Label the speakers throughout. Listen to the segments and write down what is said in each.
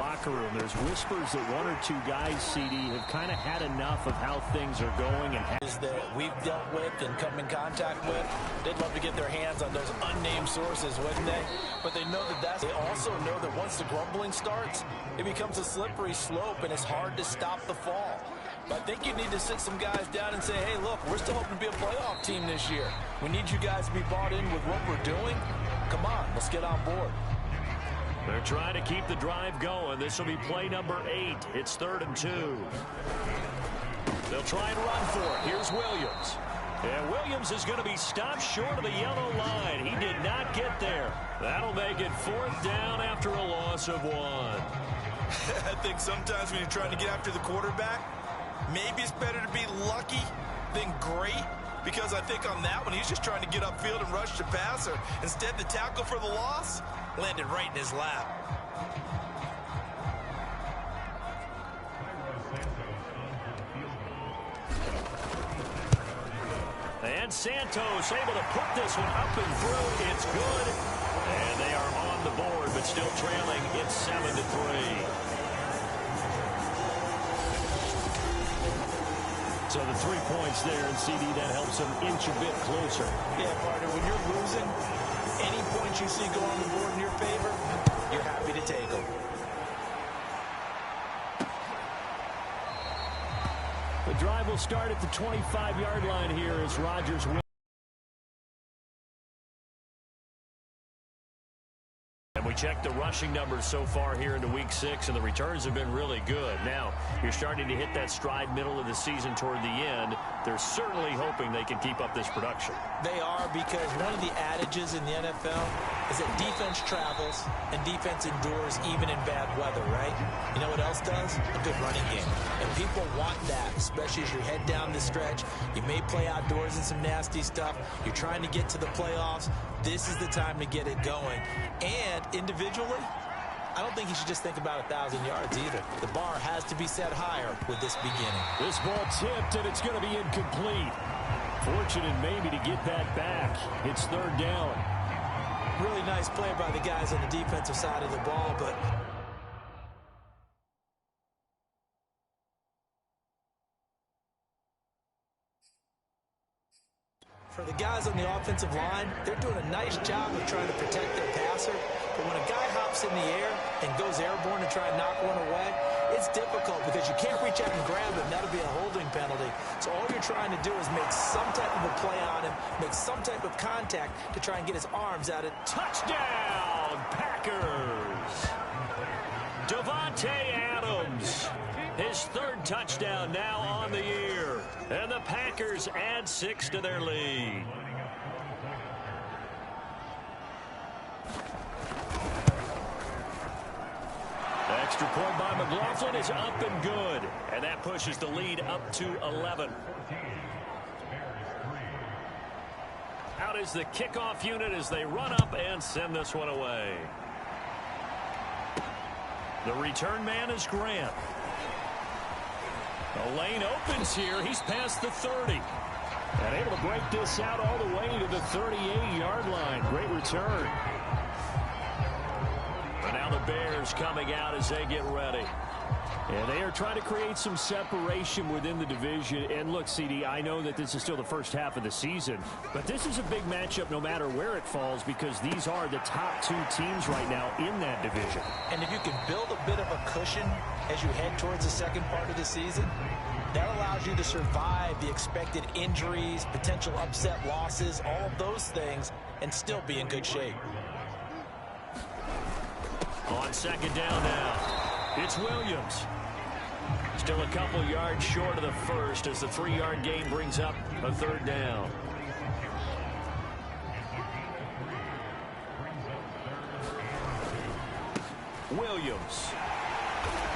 Speaker 1: locker room. There's whispers that one or two guys, CD, have kind of had enough of how things are going. And
Speaker 2: that we've dealt with and come in contact with, they'd love to get their hands on those unnamed sources, wouldn't they? But they know they also know that once the grumbling starts, it becomes a slippery slope, and it's hard to stop the fall. But I think you need to sit some guys down and say, hey, look, we're still hoping to be a playoff team this year. We need you guys to be bought in with what we're doing. Come on, let's get on board.
Speaker 1: They're trying to keep the drive going. This will be play number 8. It's 3rd and 2. They'll try and run for it. Here's Williams. And Williams is going to be stopped short of the yellow line. He did not get there. That'll make it 4th down after a loss of 1.
Speaker 3: I think sometimes when you're trying to get after the quarterback, maybe it's better to be lucky than great, because I think on that one, he's just trying to get upfield and rush the passer. Instead, the tackle for the loss landed right in his lap.
Speaker 1: And Santos able to put this one up and through. It's good. And they are on the board, but still trailing. It's 7-3. So the 3 points there, and CD, that helps them inch a bit closer.
Speaker 2: Yeah, partner, when you're losing, any points you see go on the board in your favor, you're happy to take them.
Speaker 1: The drive will start at the 25-yard line here as Rodgers wins. And we check the rushing numbers so far here into Week 6, and the returns have been really good. Now, you're starting to hit that stride middle of the season toward the end. They're certainly hoping they can keep up this production.
Speaker 2: They are, because one of the adages in the NFL is that defense travels and defense endures even in bad weather, right? You know what else does? A good running game. And people want that, especially as you head down the stretch. You may play outdoors in some nasty stuff. You're trying to get to the playoffs. This is the time to get it going. And individually, I don't think you should just think about 1,000 yards either. The bar has to be set higher with this beginning.
Speaker 1: This ball tipped, and it's going to be incomplete. Fortunate maybe to get that back. It's 3rd down.
Speaker 2: Really nice play by the guys on the defensive side of the ball, but for the guys on the offensive line, they're doing a nice job of trying to protect their passer. But when a guy hops in the air and goes airborne to try and knock one away, it's difficult because you can't reach out and grab him. That'll be a holding penalty. So all you're trying to do is make some type of a play on him, make some type of contact to try and get his arms out of.
Speaker 1: Touchdown, Packers! Davante Adams, his 3rd touchdown now on the year. And the Packers add 6 to their lead. Extra point by McLaughlin is up and good. And that pushes the lead up to 11. Out is the kickoff unit as they run up and send this one away. The return man is Grant. The lane opens here. He's past the 30. And able to break this out all the way to the 38-yard line. Great return. And now the Bears coming out as they get ready. And they are trying to create some separation within the division. And look, CD, I know that this is still the first half of the season, but this is a big matchup no matter where it falls, because these are the top 2 teams right now in that division.
Speaker 2: And if you can build a bit of a cushion as you head towards the second part of the season, that allows you to survive the expected injuries, potential upset losses, all of those things, and still be in good shape.
Speaker 1: On 2nd down now, it's Williams. Still a couple yards short of the first as the 3-yard gain brings up a 3rd down. Williams.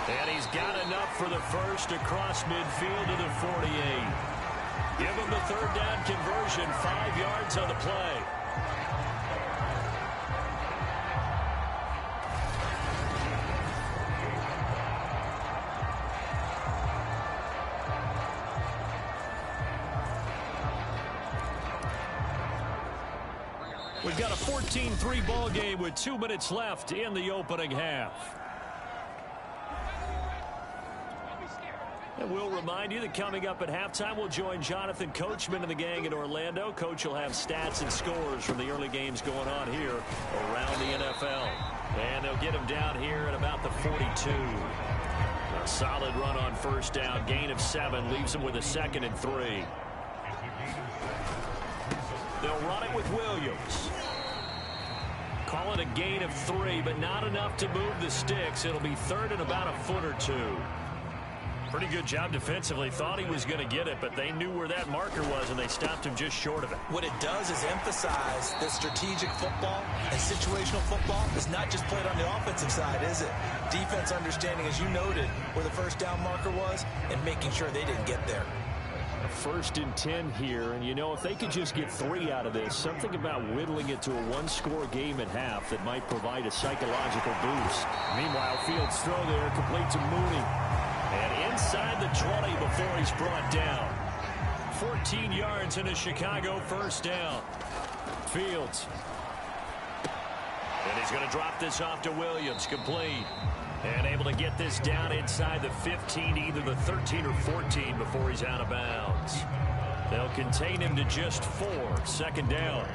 Speaker 1: And he's got enough for the first across midfield to the 48. Give him the 3rd down conversion, 5 yards on the play. We've got a 14-3 ball game with 2 minutes left in the opening half. And we'll remind you that coming up at halftime, we'll join Jonathan Coachman and the gang in Orlando. Coach will have stats and scores from the early games going on here around the NFL. And they'll get him down here at about the 42. A solid run on first down. Gain of 7 leaves him with a 2nd and 3. They'll run it with Williams. Call it a gain of 3, but not enough to move the sticks. It'll be 3rd and about a foot or 2. Pretty good job defensively. Thought he was going to get it, but they knew where that marker was, and they stopped him just short of it.
Speaker 2: What it does is emphasize that strategic football and situational football is not just played on the offensive side, is it? Defense understanding, as you noted, where the first down marker was and making sure they didn't get there.
Speaker 1: 1st and 10 here, and you know, if they could just get 3 out of this, something about whittling it to a 1-score game at half that might provide a psychological boost. Meanwhile, Fields' throw there complete to Mooney. And inside the 20 before he's brought down. 14 yards in a Chicago first down. Fields. And he's going to drop this off to Williams, complete. And able to get this down inside the 15, either the 13 or 14 before he's out of bounds. They'll contain him to just 4, 2nd down.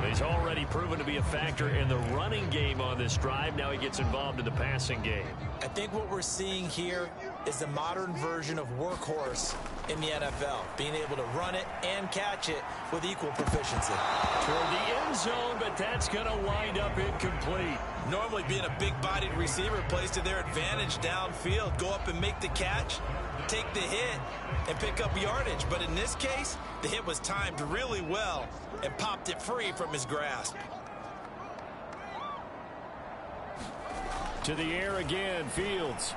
Speaker 1: He's already proven to be a factor in the running game on this drive. Now he gets involved in the passing game.
Speaker 2: I think what we're seeing here is the modern version of workhorse in the NFL, being able to run it and catch it with equal proficiency.
Speaker 1: Toward the end zone, but that's going to wind up incomplete.
Speaker 3: Normally being a big-bodied receiver plays to their advantage downfield. Go up and make the catch, take the hit, and pick up yardage. But in this case, the hit was timed really well and popped it free from his grasp.
Speaker 1: To the air again, Fields.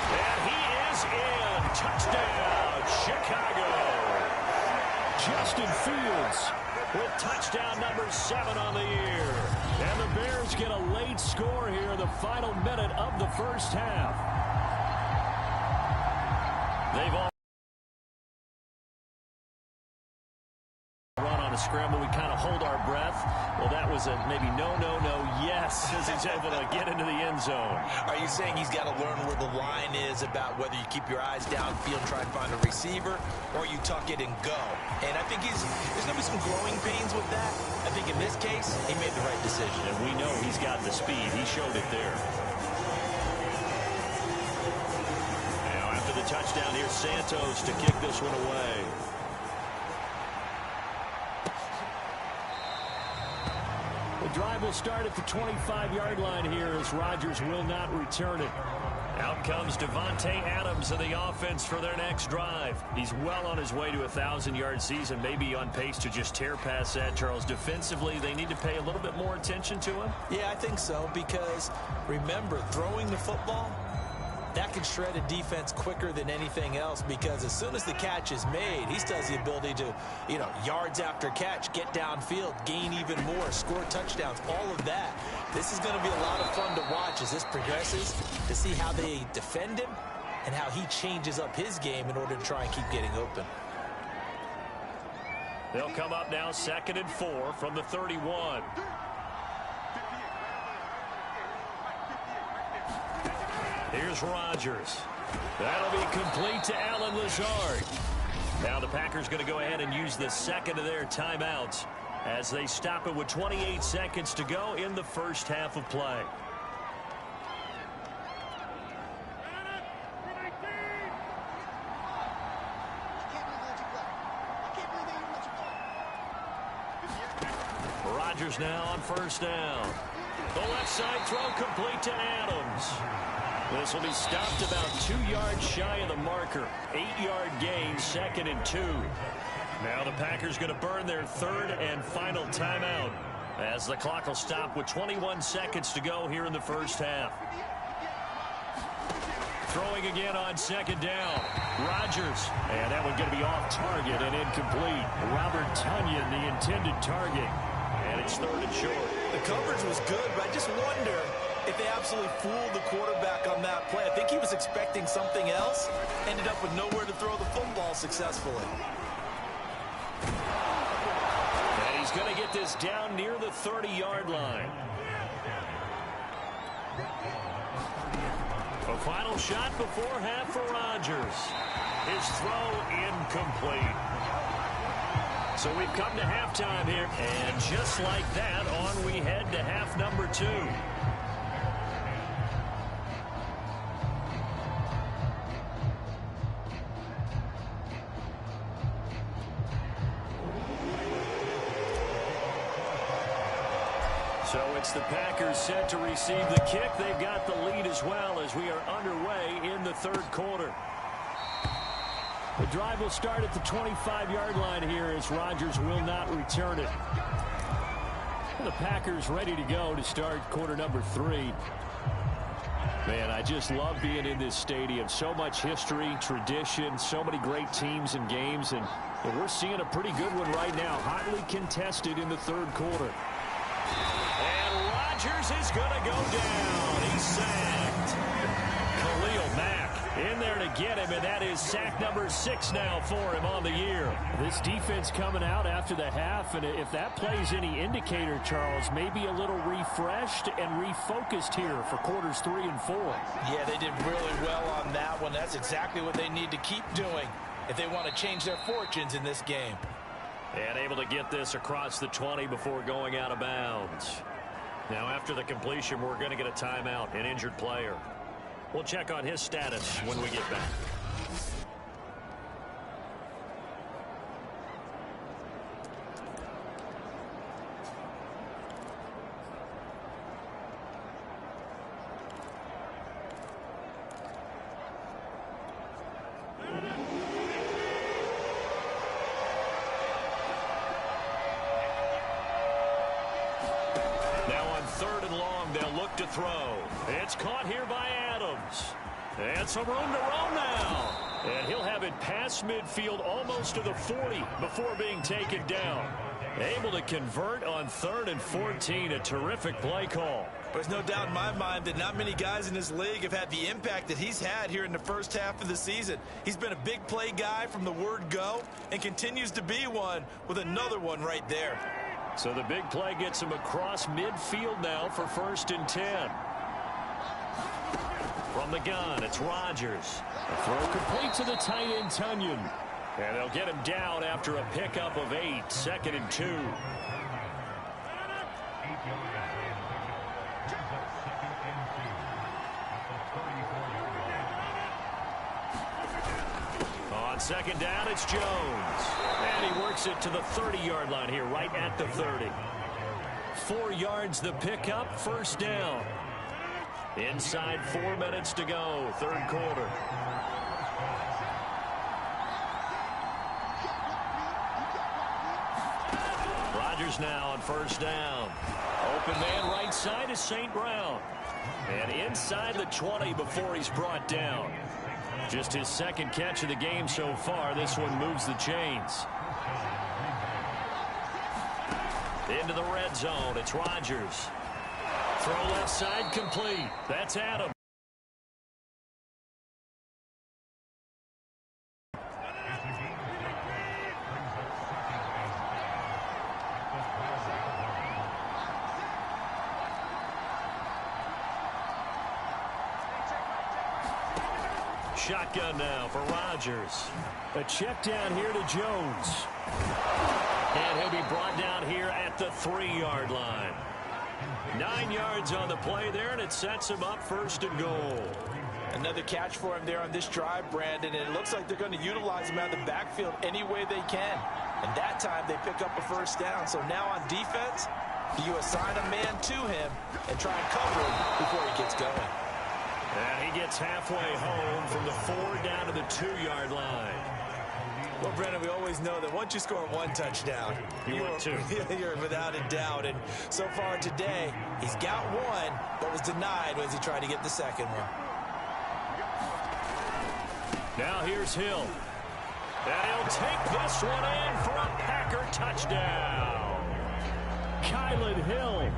Speaker 1: And he is in. Touchdown, Chicago. Justin Fields with touchdown number 7 on the year. And the Bears get a late score here in the final minute of the first half. They've all run on a scramble. We kind of hold our breath. Well, that was a maybe no, yes, as he's able to get into the end zone.
Speaker 2: Are you saying he's got to learn where the line is about whether you keep your eyes downfield, try and find a receiver, or you tuck it and go? And I think there's going to be some growing pains with that. I think in this case, he made the right decision.
Speaker 1: And we know he's got the speed. He showed it there. Now, after the touchdown, here's Santos to kick this one away. The drive will start at the 25-yard line here as Rodgers will not return it. Out comes Devontae Adams of the offense for their next drive. He's well on his way to a 1,000-yard season, maybe on pace to just tear past that, Charles. Defensively, they need to pay a little bit more attention to him.
Speaker 2: Yeah, I think so, because remember, throwing the football, that can shred a defense quicker than anything else, because as soon as the catch is made, he still has the ability to, yards after catch, get downfield, gain even more, score touchdowns, all of that. This is going to be a lot of fun to watch as this progresses, to see how they defend him and how he changes up his game in order to try and keep getting open.
Speaker 1: They'll come up now 2nd and 4 from the 31. Here's Rodgers. That'll be complete to Allen Lazard. Now the Packers going to go ahead and use the 2nd of their timeouts as they stop it with 28 seconds to go in the first half of play. Rodgers now on first down. The left side throw complete to Adams. This will be stopped about 2 yards shy of the marker. 8-yard gain, 2nd and 2. Now the Packers going to burn their 3rd and final timeout as the clock will stop with 21 seconds to go here in the first half. Throwing again on 2nd down. Rodgers. And that one going to be off target and incomplete. Robert Tonyan, the intended target. And it's 3rd and short.
Speaker 3: The coverage was good, but I just wonder if they absolutely fooled the quarterback on that play. I think he was expecting something else. Ended up with nowhere to throw the football successfully.
Speaker 1: And he's going to get this down near the 30-yard line. The final shot before half for Rodgers. His throw incomplete. So we've come to halftime here. And just like that, on we head to half number 2. So it's the Packers set to receive the kick. They've got the lead as well as we are underway in the third quarter. The drive will start at the 25-yard line here as Rodgers will not return it. The Packers ready to go to start quarter number 3. Man, I just love being in this stadium. So much history, tradition, so many great teams and games, and we're seeing a pretty good one right now, hotly contested in the third quarter. And Rodgers is going to go down. He's sacked. Khalil Mack in there to get him, and that is sack number 6 now for him on the year. This defense coming out after the half, and if that plays any indicator, Charles, maybe a little refreshed and refocused here for quarters 3 and 4.
Speaker 2: Yeah, they did really well on that one. That's exactly what they need to keep doing if they want to change their fortunes in this game.
Speaker 1: And able to get this across the 20 before going out of bounds. Now, after the completion, we're going to get a timeout, an injured player. We'll check on his status when we get back. To throw. It's caught here by Adams. And some room to roam now. And he'll have it past midfield almost to the 40 before being taken down. Able to convert on 3rd and 14. A terrific play call.
Speaker 3: There's no doubt in my mind that not many guys in this league have had the impact that he's had here in the first half of the season. He's been a big play guy from the word go and continues to be one with another one right there.
Speaker 1: So the big play gets him across midfield now for 1st and 10. From the gun, it's Rodgers. A throw complete to the tight end, Tunyon. And they'll get him down after a pickup of 8, 2nd and 2. On 2nd down, it's Jones. And he works it to the 30-yard line here, right at the 30. 4 yards the pickup, 1st down. Inside 4 minutes to go, third quarter. Rodgers now on 1st down. Open man right side is St. Brown. And inside the 20 before he's brought down. Just his 2nd catch of the game so far. This one moves the chains. Into the red zone. It's Rodgers. Throw left side complete. That's Adams. Shotgun now for Rodgers. A check down here to Jones. And he'll be brought down here at the 3-yard line. 9 yards on the play there, and it sets him up 1st and goal.
Speaker 2: Another catch for him there on this drive, Brandon, and it looks like they're going to utilize him out of the backfield any way they can. And that time they pick up a 1st down. So now on defense, do you assign a man to him and try and cover him before he gets going?
Speaker 1: And he gets halfway home from the 4 down to the 2-yard line.
Speaker 3: Well, Brandon, we always know that once you score 1 touchdown, you're without a doubt. And so far today, he's got 1, but was denied as he tried to get the 2nd one.
Speaker 1: Now here's Hill. And he'll take this one in for a Packer touchdown. Kylan Hill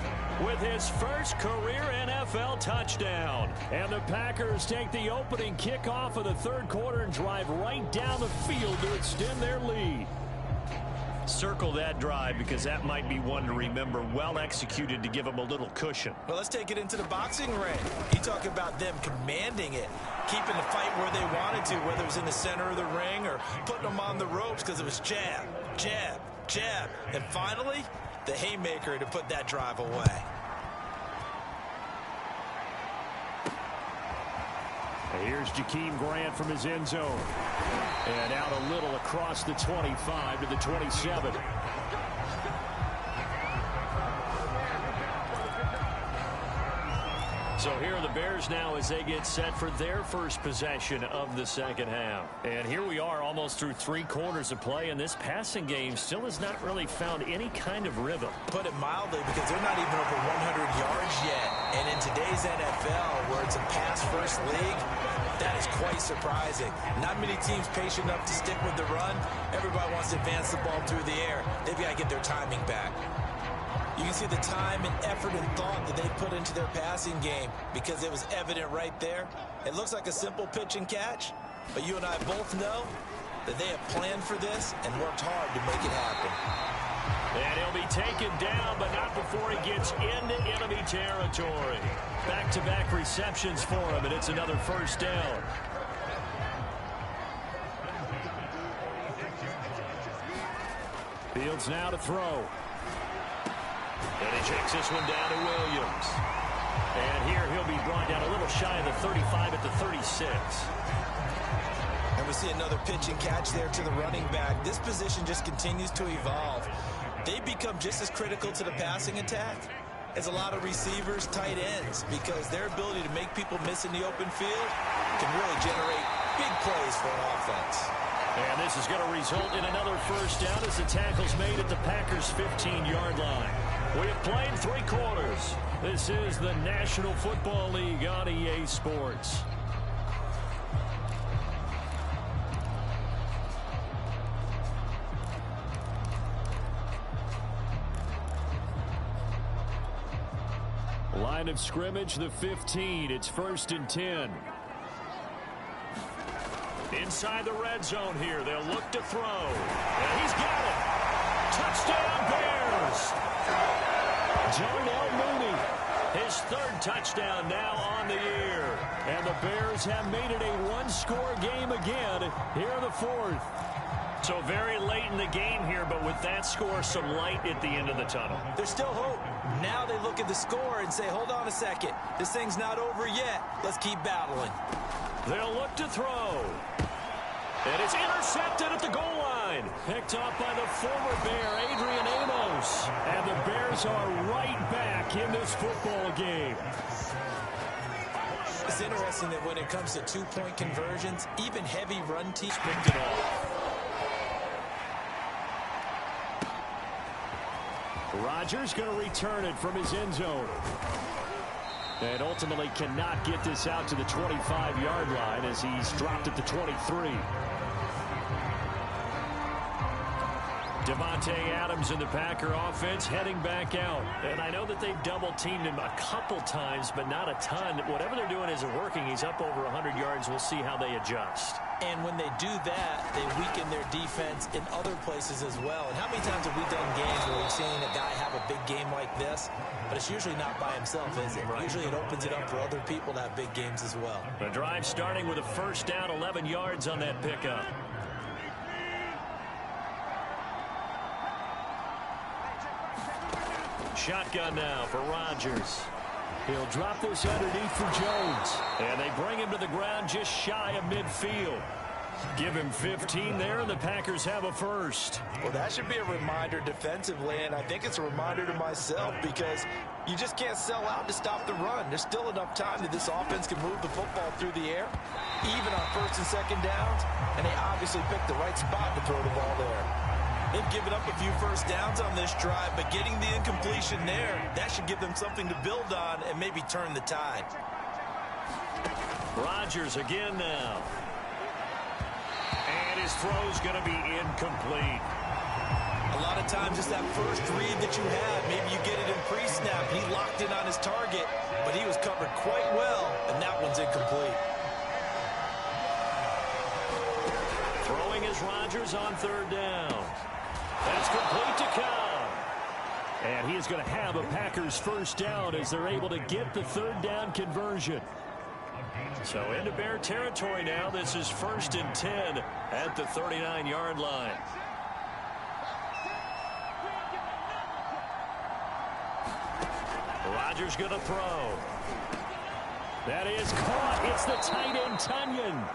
Speaker 1: with his first career NFL touchdown. And the Packers take the opening kickoff of the third quarter and drive right down the field to extend their lead. Circle that drive because that might be one to remember. Well executed to give them a little cushion.
Speaker 2: Well, let's take it into the boxing ring. You talk about them commanding it, keeping the fight where they wanted to, whether it was in the center of the ring or putting them on the ropes because it was jab, jab, jab. And finally, the haymaker to put that drive away.
Speaker 1: Here's Jakeem Grant from his end zone. And out a little across the 25 to the 27. So here are the Bears now as they get set for their first possession of the second half. And here we are almost through 3 quarters of play, and this passing game still has not really found any kind of rhythm.
Speaker 2: Put it mildly, because they're not even over 100 yards yet. And in today's NFL, where it's a pass-first league, that is quite surprising. Not many teams patient enough to stick with the run. Everybody wants to advance the ball through the air. They've got to get their timing back. You can see the time and effort and thought that they put into their passing game because it was evident right there. It looks like a simple pitch and catch, but you and I both know that they have planned for this and worked hard to make it happen.
Speaker 1: And he'll be taken down, but not before he gets into enemy territory. Back-to-back receptions for him, and it's another first down. Fields now to throw. And he checks this one down to Williams. And here he'll be brought down a little shy of the 35 at the 36.
Speaker 2: And we see another pitch and catch there to the running back. This position just continues to evolve. They become just as critical to the passing attack as a lot of receivers, tight ends, because their ability to make people miss in the open field can really generate big plays for an offense.
Speaker 1: And this is going to result in another first down as the tackle's made at the Packers' 15-yard line. We have played 3 quarters. This is the National Football League on EA Sports. Line of scrimmage, the 15. It's 1st and 10. Inside the red zone here. They'll look to throw. And he's got it. Touchdown, Bears. Darnell Mooney, his 3rd touchdown now on the year. And the Bears have made it a 1-score game again here in the 4th. So very late in the game here, but with that score, some light at the end of the tunnel.
Speaker 2: There's still hope. Now they look at the score and say, hold on a second. This thing's not over yet. Let's keep battling.
Speaker 1: They'll look to throw. And it's intercepted at the goal line. Picked off by the former Bear, Adrian Amos. And the Bears are right back in this football game.
Speaker 2: It's interesting that when it comes to 2-point conversions, even heavy run teams picked it off.
Speaker 1: Rodgers going to return it from his end zone. And ultimately cannot get this out to the 25-yard line as he's dropped at the 23. Devontae Adams in the Packer offense heading back out. And I know that they've double-teamed him a couple times, but not a ton. Whatever they're doing isn't working. He's up over 100 yards. We'll see how they adjust.
Speaker 2: And when they do that, they weaken their defense in other places as well. And how many times have we done games where we've seen a guy have a big game like this? But it's usually not by himself, is it? Right. Usually it opens it up for other people to have big games as well.
Speaker 1: The drive starting with a first down, 11 yards on that pickup. Shotgun now for Rodgers. He'll drop this underneath for Jones. And they bring him to the ground just shy of midfield. Give him 15 there, and the Packers have a first.
Speaker 2: Well, that should be a reminder defensively, and I think it's a reminder to myself because you just can't sell out to stop the run. There's still enough time that this offense can move the football through the air, even on 1st and 2nd downs, and they obviously picked the right spot to throw the ball there. They've given up a few first downs on this drive, but getting the incompletion there, that should give them something to build on and maybe turn the tide.
Speaker 1: Rodgers again now. And his throw's going to be incomplete.
Speaker 2: A lot of times it's that first read that you have. Maybe you get it in pre-snap. He locked in on his target, but he was covered quite well, and that one's incomplete.
Speaker 1: Throwing is Rodgers on 3rd down. That's complete to Cobb. And he is going to have a Packers first down as they're able to get the third down conversion. So into Bear territory now. This is 1st and 10 at the 39-yard line. Rodgers going to throw. That is caught. It's the tight end, Tunyon.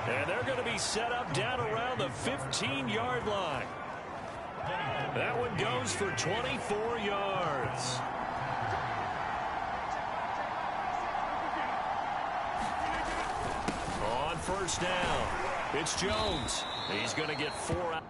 Speaker 1: And they're going to be set up down around the 15-yard line. That one goes for 24 yards. On first down, it's Jones. He's going to get 4 out.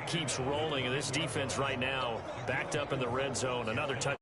Speaker 1: keeps rolling. And this defense right now backed up in the red zone. Another touch.